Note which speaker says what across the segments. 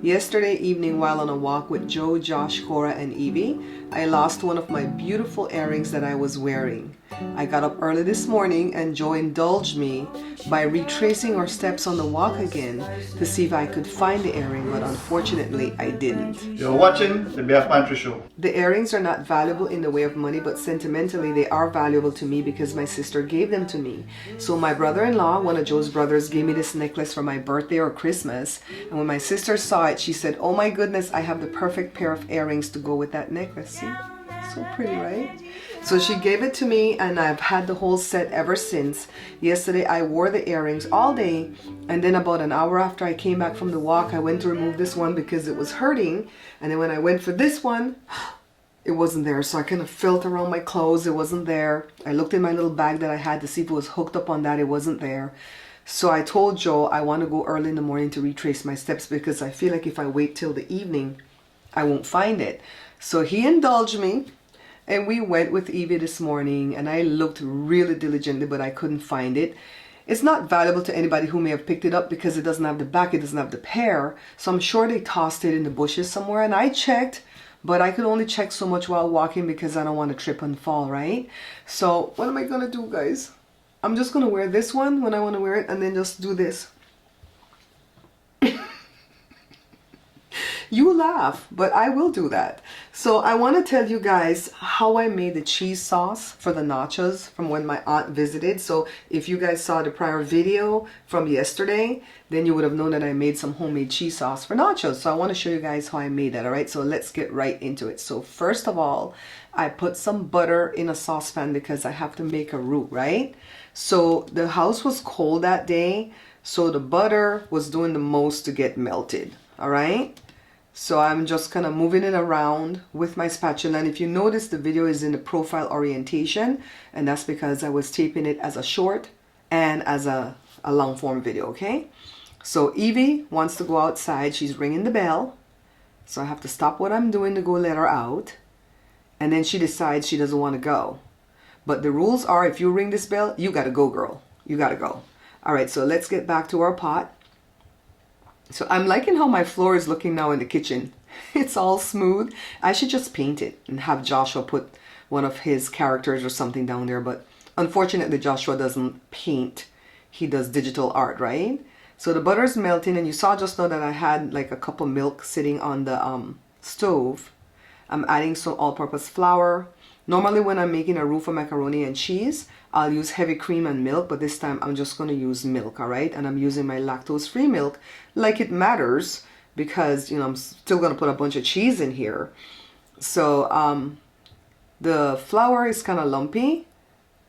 Speaker 1: Yesterday evening while on a walk with Joe, Josh, Cora, and Evie, I lost one of my beautiful earrings that I was wearing. I got up early this morning and Joe indulged me by retracing our steps on the walk again to see if I could find the earring, but unfortunately I didn't.
Speaker 2: You're watching the Bare Pantry Show.
Speaker 1: The earrings are not valuable in the way of money, but sentimentally they are valuable to me because my sister gave them to me. So my brother-in-law, one of Joe's brothers, gave me this necklace for my birthday or Christmas, and when my sister saw it, she said, "Oh my goodness, I have the perfect pair of earrings to go with that necklace." See? So pretty, right? So she gave it to me and I've had the whole set ever since. Yesterday I wore the earrings all day, and then about an hour after I came back from the walk, I went to remove this one because it was hurting, and then when I went for this one, it wasn't there. So I kind of felt around my clothes, it wasn't there. I looked in my little bag that I had to see if it was hooked up on that, it wasn't there. So I told Joe I want to go early in the morning to retrace my steps because I feel like if I wait till the evening, I won't find it. So he indulged me and we went with Evie this morning, and I looked really diligently, but I couldn't find it. It's not valuable to anybody who may have picked it up because it doesn't have the back, it doesn't have the pair. So I'm sure they tossed it in the bushes somewhere, and I checked, but I could only check so much while walking because I don't want to trip and fall, right? So what am I going to do, guys? I'm just going to wear this one when I want to wear it and then just do this. You laugh, but I will do that. So I want to tell you guys how I made the cheese sauce for the nachos from when my aunt visited. So if you guys saw the prior video from yesterday, then you would have known that I made some homemade cheese sauce for nachos. So I want to show you guys how I made that. All right, so let's get right into it. So first of all, I put some butter in a saucepan because I have to make a roux, right? So the house was cold that day, so the butter was doing the most to get melted. All right. So I'm just kind of moving it around with my spatula, and if you notice, the video is in the profile orientation, and that's because I was taping it as a short and as a long form video, okay? So Evie wants to go outside. She's ringing the bell, so I have to stop what I'm doing to go let her out, and then she decides she doesn't want to go. But the rules are, if you ring this bell, you gotta go, girl. You gotta go. All right, so let's get back to our pot. So I'm liking how my floor is looking now in the kitchen. It's all smooth. I should just paint it and have Joshua put one of his characters or something down there. But unfortunately, Joshua doesn't paint. He does digital art, right? So the butter is melting, and you saw just now that I had like a cup of milk sitting on the stove. I'm adding some all-purpose flour. Normally when I'm making a roux for macaroni and cheese, I'll use heavy cream and milk, but this time I'm just going to use milk, all right? And I'm using my lactose-free milk like it matters because, you know, I'm still going to put a bunch of cheese in here. So the flour is kind of lumpy.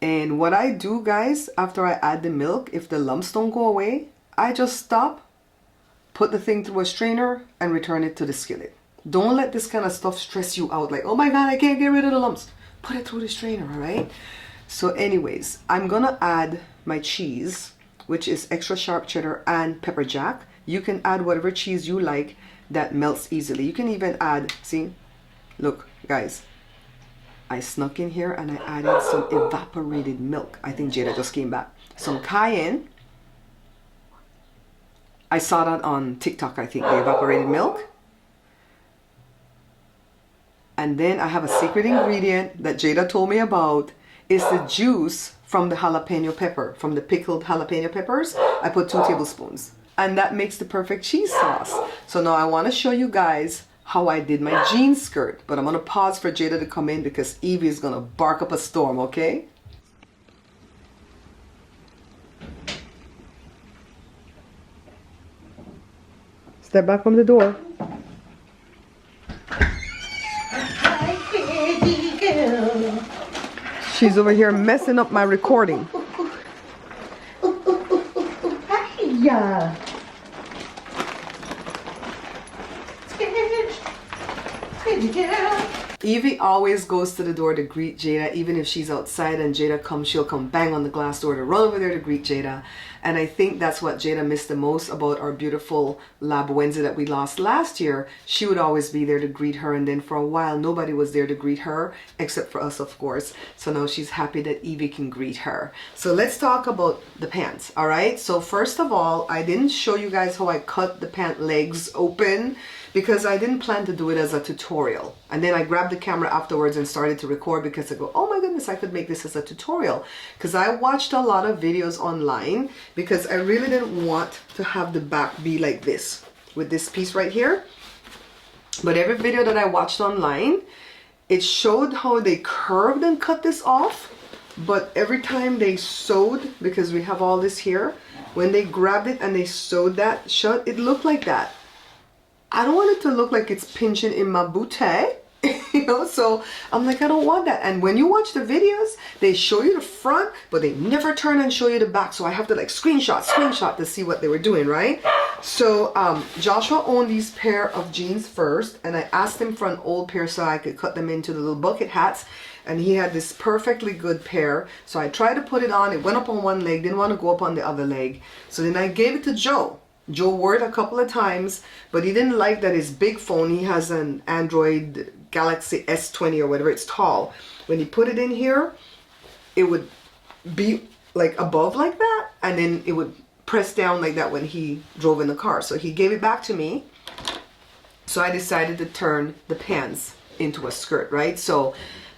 Speaker 1: And what I do, guys, after I add the milk, if the lumps don't go away, I just stop, put the thing through a strainer, and return it to the skillet. Don't let this kind of stuff stress you out like, oh my God, I can't get rid of the lumps. Put it through the strainer, all right? So anyways, I'm gonna add my cheese, which is extra sharp cheddar and pepper jack. You can add whatever cheese you like that melts easily. You can even add, see, look guys, I snuck in here and I added some evaporated milk. I think Jada just came back. Some cayenne. I saw that on TikTok, I think, the evaporated milk. And then I have a secret ingredient that Jada told me about. It's the juice from the jalapeno pepper, from the pickled jalapeno peppers. I put 2 tablespoons. And that makes the perfect cheese sauce. So now I want to show you guys how I did my jean skirt. But I'm going to pause for Jada to come in because Evie is going to bark up a storm, okay? Step back from the door. She's over here messing up my recording.
Speaker 3: Yeah.
Speaker 1: Evie always goes to the door to greet Jada, even if she's outside and Jada comes, she'll come bang on the glass door to run over there to greet Jada. And I think that's what Jada missed the most about our beautiful Lab Wednesday that we lost last year. She would always be there to greet her, and then for a while nobody was there to greet her except for us, of course. So now she's happy that Evie can greet her. So let's talk about the pants. All right, so first of all, I didn't show you guys how I cut the pant legs open because I didn't plan to do it as a tutorial. And then I grabbed the camera afterwards and started to record because I go, oh my goodness, I could make this as a tutorial. Because I watched a lot of videos online because I really didn't want to have the back be like this with this piece right here. But every video that I watched online, it showed how they curved and cut this off. But every time they sewed, because we have all this here, when they grabbed it and they sewed that shut, it looked like that. I don't want it to look like it's pinching in my bootay, you know, so I'm like, I don't want that. And when you watch the videos, they show you the front, but they never turn and show you the back. So I have to like screenshot to see what they were doing, right? So Joshua owned these pair of jeans first, and I asked him for an old pair so I could cut them into the little bucket hats. And he had this perfectly good pair. So I tried to put it on. It went up on one leg, didn't want to go up on the other leg. So then I gave it to Joe. Joe wore it a couple of times, but he didn't like that his big phone, he has an Android Galaxy S20 or whatever, it's tall. When he put it in here, it would be like above like that, and then it would press down like that when he drove in the car. So he gave it back to me. So I decided to turn the pants into a skirt, right? So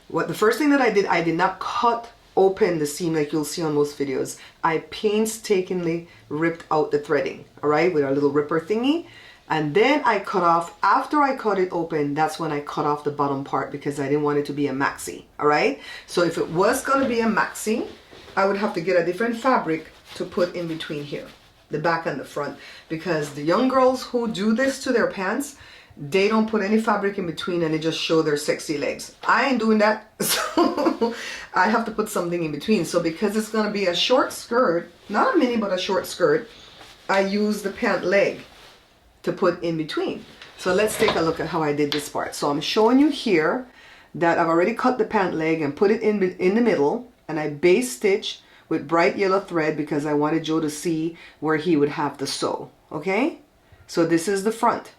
Speaker 1: the first thing that I did not cut open the seam like you'll see on most videos. I painstakingly ripped out the threading, all right, with our little ripper thingy. And then I cut off, after I cut it open, that's when I cut off the bottom part because I didn't want it to be a maxi, all right? So if it was gonna be a maxi, I would have to get a different fabric to put in between here, the back and the front, because the young girls who do this to their pants, they don't put any fabric in between and they just show their sexy legs. I ain't doing that, so I have to put something in between. So because it's gonna be a short skirt, not a mini but a short skirt, I use the pant leg to put in between. So let's take a look at how I did this part. So I'm showing you here that I've already cut the pant leg and put it in the middle, and I base stitch with bright yellow thread because I wanted Joe to see where he would have to sew, okay? So this is the front.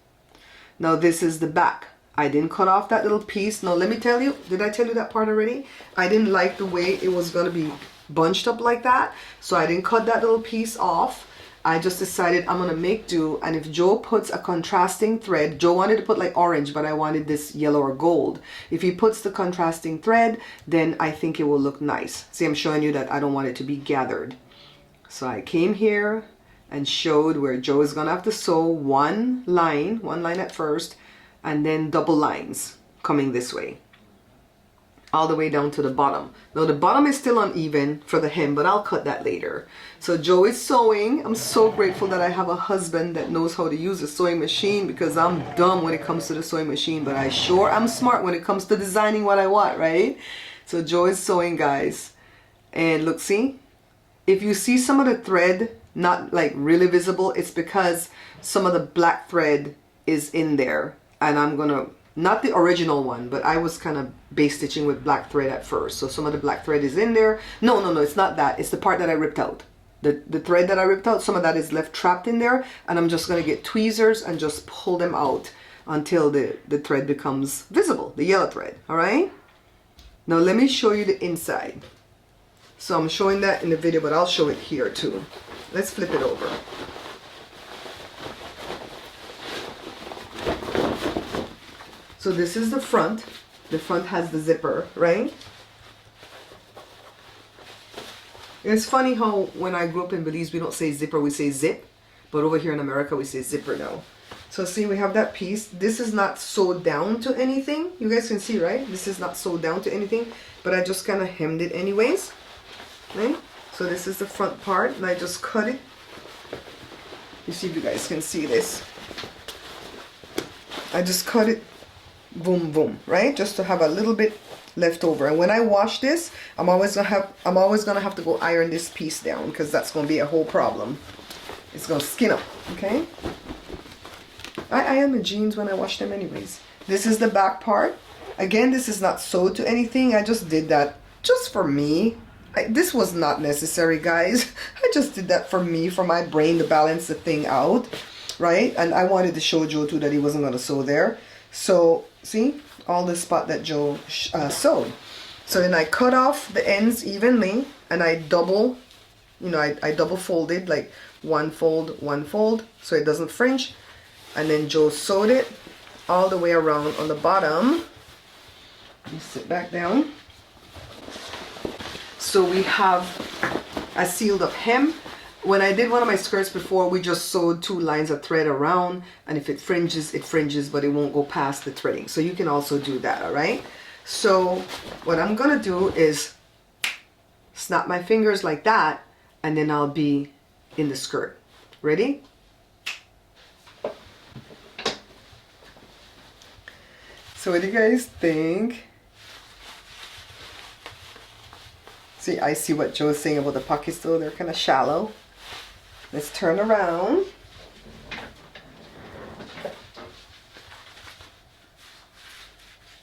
Speaker 1: Now this is the back. I didn't cut off that little piece. Now let me tell you, did I tell you that part already? I didn't like the way it was gonna be bunched up like that, so I didn't cut that little piece off. I just decided I'm gonna make do, and if Joe puts a contrasting thread, Joe wanted to put like orange, but I wanted this yellow or gold. If he puts the contrasting thread, then I think it will look nice. See, I'm showing you that I don't want it to be gathered. So I came here and showed where Joe is gonna have to sew one line at first, and then double lines coming this way, all the way down to the bottom. Now the bottom is still uneven for the hem, but I'll cut that later. So Joe is sewing. I'm so grateful that I have a husband that knows how to use a sewing machine, because I'm dumb when it comes to the sewing machine, but I sure am smart when it comes to designing what I want, right? So Joe is sewing, guys. And look, see? If you see some of the thread not like really visible, it's because some of the black thread is in there, and I'm gonna, not the original one, but I was kind of base stitching with black thread at first, so some of the black thread is in there. No, it's not that, it's the part that I ripped out. The thread that I ripped out, some of that is left trapped in there, and I'm just gonna get tweezers and just pull them out until the thread becomes visible, the yellow thread, all right? Now let me show you the inside. So I'm showing that in the video, but I'll show it here too. Let's flip it over. So this is the front. The front has the zipper, right? It's funny how when I grew up in Belize, we don't say zipper, we say zip. But over here in America, we say zipper now. So see, we have that piece. This is not sewed down to anything. You guys can see, right? This is not sewed down to anything, but I just kind of hemmed it anyways, right? So this is the front part, and I just cut it. You see if you guys can see this. I just cut it, boom, boom, right? Just to have a little bit left over. And when I wash this, I'm always gonna have to go iron this piece down, because that's gonna be a whole problem. It's gonna skin up, okay? I iron the jeans when I wash them anyways. This is the back part. Again, this is not sewed to anything. I just did that just for me. This was not necessary, guys. I just did that for me, for my brain to balance the thing out, right? And I wanted to show Joe too that he wasn't going to sew there. So, see? All the spot that Joe sewed. So then I cut off the ends evenly and I double, you know, I double folded, like one fold, so it doesn't fringe. And then Joe sewed it all the way around on the bottom. Let me sit back down. So we have a sealed up hem. When I did one of my skirts before, we just sewed 2 lines of thread around, and if it fringes, but it won't go past the threading. So you can also do that, all right? So what I'm gonna do is snap my fingers like that, and then I'll be in the skirt. Ready? So what do you guys think? See, I see what Joe's saying about the pockets though. They're kind of shallow. Let's turn around.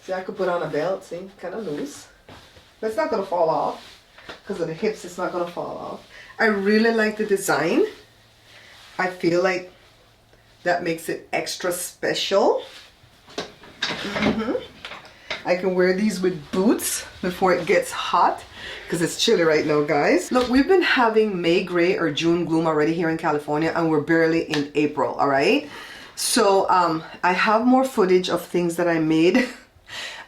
Speaker 1: See, I could put on a belt, see, kind of loose. That's not going to fall off. Because of the hips, it's not going to fall off. I really like the design. I feel like that makes it extra special. I can wear these with boots before it gets hot. Because it's chilly right now, guys. Look, we've been having May gray or June gloom already here in California, and we're barely in April, all right? So I have more footage of things that I made.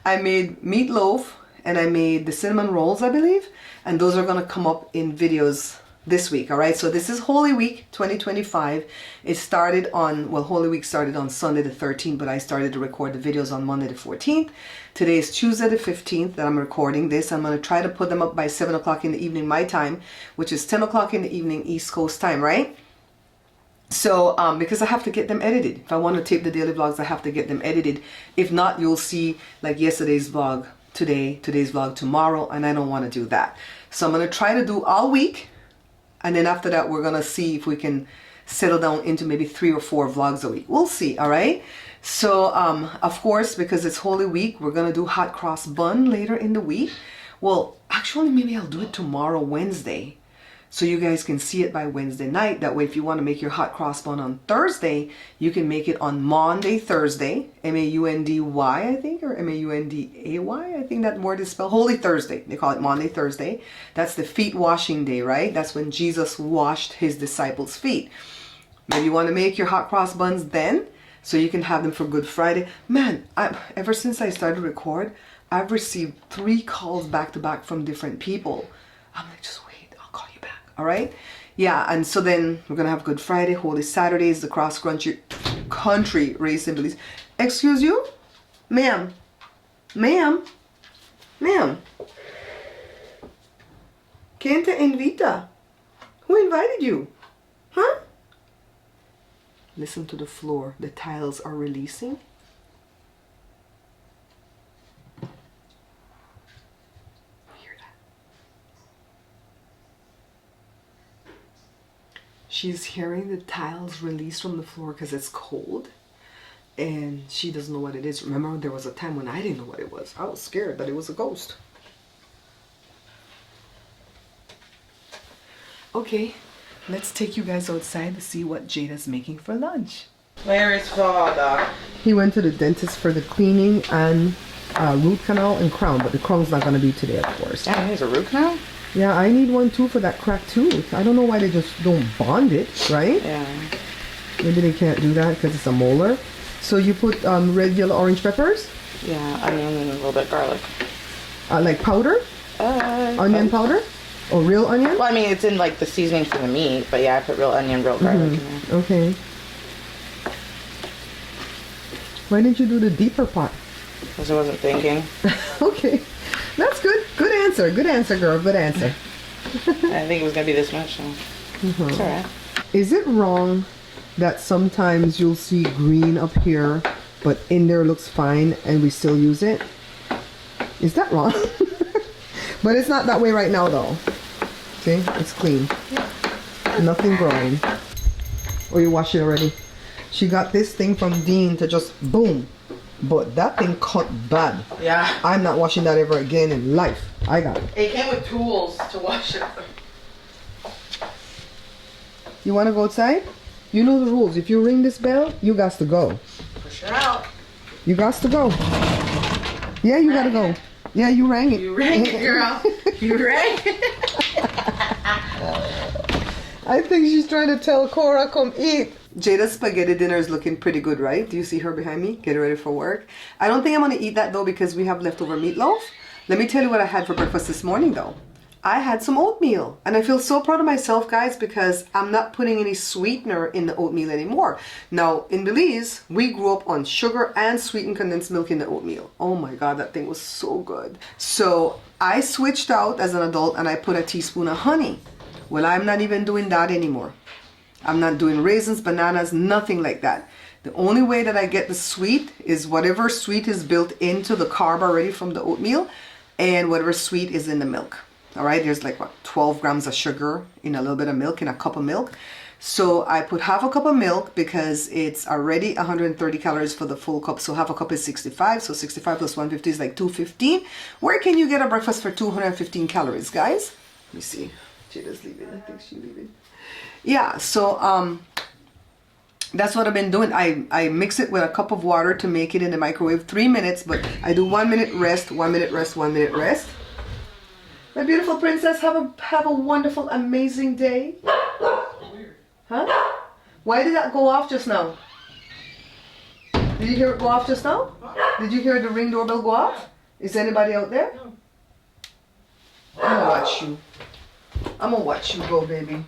Speaker 1: I made meatloaf and I made the cinnamon rolls, I believe, and those are gonna come up in videos this week, all right? So this is Holy Week 2025. It started on, well, Holy Week started on Sunday the 13th, but I started to record the videos on Monday the 14th. Today is Tuesday the 15th that I'm recording this. I'm going to try to put them up by 7 o'clock in the evening my time, which is 10 o'clock in the evening East Coast time, right? So because I have to get them edited. If I want to tape the daily vlogs, I have to get them edited. If not, you'll see like yesterday's vlog today, today's vlog tomorrow, and I don't want to do that. So I'm going to try to do all week, and then after that we're going to see if we can settle down into maybe 3 or 4 vlogs a week. We'll see, all right? So, of course, because it's Holy Week, we're going to do hot cross bun later in the week. Well, actually, maybe I'll do it tomorrow, Wednesday, so you guys can see it by Wednesday night. That way, if you want to make your hot cross bun on Thursday, you can make it on Maundy, Thursday, M-A-U-N-D-Y, I think, or M-A-U-N-D-A-Y. I think that word is spelled Holy Thursday. They call it Maundy, Thursday. That's the feet washing day, right? That's when Jesus washed his disciples' feet. Maybe you want to make your hot cross buns then, so you can have them for Good Friday. Man, ever since I started to record, I've received 3 calls back to back from different people. I'm like, just wait, I'll call you back. All right? Yeah, and so then we're going to have Good Friday. Holy Saturday is the cross country race in Belize. Excuse you? Ma'am. Ma'am. Ma'am. ¿Quién te invita? Who invited you? Huh? Listen to the floor. The tiles are releasing. Hear that? She's hearing the tiles release from the floor because it's cold. And she doesn't know what it is. Remember, there was a time when I didn't know what it was. I was scared that it was a ghost. Okay. Let's take you guys outside to see what Jada's making for lunch.
Speaker 4: Where is father?
Speaker 1: He went to the dentist for the cleaning and root canal and crown, but the crown's not going to be today, of course.
Speaker 4: Yeah, here's a root canal?
Speaker 1: Yeah, I need one too for that cracked tooth. I don't know why they just don't bond it, right?
Speaker 4: Yeah.
Speaker 1: Maybe they can't do that because it's a molar. So you put red, yellow, orange peppers?
Speaker 4: Yeah, onion and a little bit garlic.
Speaker 1: Like powder? Onion powder? Or real onion?
Speaker 4: Well, I mean, it's in like the seasoning for the meat, but yeah, I put real onion, real garlic in there.
Speaker 1: Okay. Why didn't you do the deeper pot?
Speaker 4: Because I wasn't thinking.
Speaker 1: Okay. That's good. Good answer. Good answer, girl. Good answer.
Speaker 4: I didn't think it was going to be this much, so it's alright.
Speaker 1: Is it wrong that sometimes you'll see green up here, but in there looks fine and we still use it? Is that wrong? But it's not that way right now, though. See? It's clean. Nothing growing. Oh, you washed it already? She got this thing from Dean to just boom. but that thing cut bad.
Speaker 4: Yeah.
Speaker 1: I'm not washing that ever again in life. I got it.
Speaker 4: It came with tools to wash it.
Speaker 1: You want to go outside? You know the rules. If you ring this bell, you got to go.
Speaker 4: Push it out.
Speaker 1: You got to go. Yeah, you got to go. Yeah, you rang it.
Speaker 4: You rang it, girl. You rang it.
Speaker 1: I think she's trying to tell Cora, come eat. Jada's spaghetti dinner is looking pretty good, right? Do you see her behind me? Get ready for work. I don't think I'm going to eat that though because we have leftover meatloaf. Let me tell you what I had for breakfast this morning though. I had some oatmeal and I feel so proud of myself, guys, because I'm not putting any sweetener in the oatmeal anymore. Now in Belize, we grew up on sugar and sweetened condensed milk in the oatmeal. Oh my God, that thing was so good. So I switched out as an adult and I put a teaspoon of honey. Well, I'm not even doing that anymore. I'm not doing raisins, bananas, nothing like that. The only way that I get the sweet is whatever sweet is built into the carb already from the oatmeal and whatever sweet is in the milk. All right, there's like what, 12 grams of sugar in a little bit of milk, in a cup of milk. So I put half a cup of milk because it's already 130 calories for the full cup. So half a cup is 65. So 65 plus 150 is like 215. Where can you get a breakfast for 215 calories, guys? Let me see. Jada's leaving. I think she's leaving. Yeah, so that's what I've been doing. I mix it with a cup of water to make it in the microwave 3 minutes, but I do 1 minute rest, 1 minute rest, 1 minute rest. My beautiful princess, have a wonderful, amazing day. Huh? Why did that go off just now? Did you hear it go off just now? Did you hear the ring doorbell go off? Is anybody out there? I'm gonna watch you. I'm gonna watch you go, baby.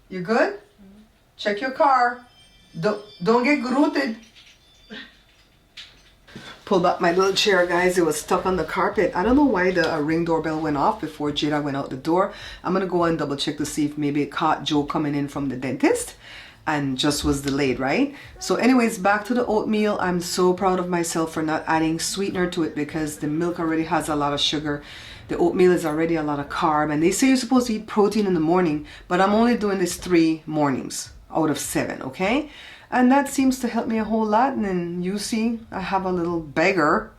Speaker 1: You good? Check your car. Don't get grooted. Pulled up my little chair, guys. It was stuck on the carpet. I don't know why the ring doorbell went off before Jada went out the door. I'm gonna go and double check to see if maybe it caught Joe coming in from the dentist and just was delayed, right? So anyways, back to the oatmeal. I'm so proud of myself for not adding sweetener to it because the milk already has a lot of sugar. The oatmeal is already a lot of carb, and they say you're supposed to eat protein in the morning, but I'm only doing this 3 mornings out of 7, okay? And that seems to help me a whole lot. And then you see, I have a little beggar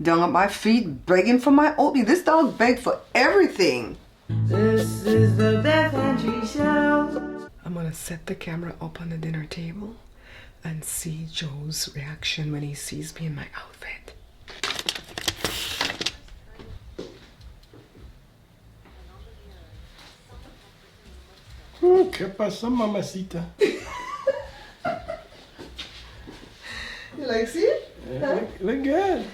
Speaker 1: down at my feet begging for my oatmeal. This dog begged for everything.
Speaker 4: This is the Beth Pantry Show.
Speaker 1: I'm gonna set the camera up on the dinner table and see Joe's reaction when he sees me in my outfit.
Speaker 5: ¿Qué pasó, mamacita?
Speaker 1: You like see it? Huh?
Speaker 5: Look good.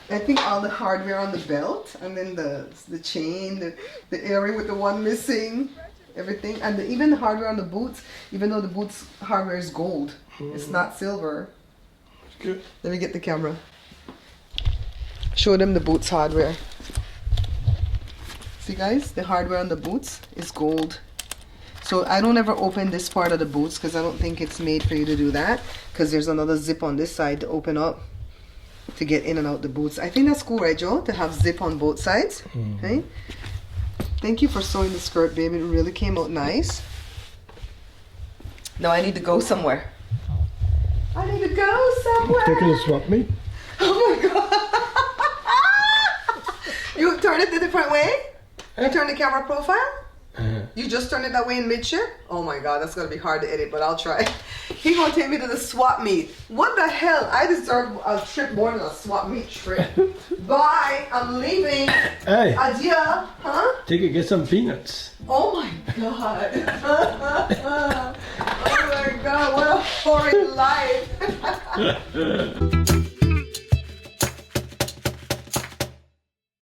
Speaker 1: I think all the hardware on the belt and then the chain, the earring with the one missing, everything, and even the hardware on the boots, even though the boots hardware is gold, it's not silver.
Speaker 5: It's good.
Speaker 1: Let me get the camera. Show them the boots hardware. See guys, the hardware on the boots is gold. So I don't ever open this part of the boots because I don't think it's made for you to do that, because there's another zip on this side to open up to get in and out the boots. I think that's cool, right, Joe? To have zip on both sides. Okay. Thank you for sewing the skirt, baby. It really came out nice. Now I need to go somewhere. I need to go somewhere.
Speaker 5: Taking a swap meet?
Speaker 1: Oh my god. You turn it the different way? You turn the camera profile? You just turn it that way in mid-ship? Oh my god, that's gonna be hard to edit, but I'll try. He gonna take me to the swap meet. What the hell? I deserve a trip more than a swap meet trip. Bye, I'm leaving.
Speaker 5: Hey,
Speaker 1: Adieu, huh?
Speaker 5: take it, get some peanuts.
Speaker 1: Oh my god. Oh my god, what a horrid life.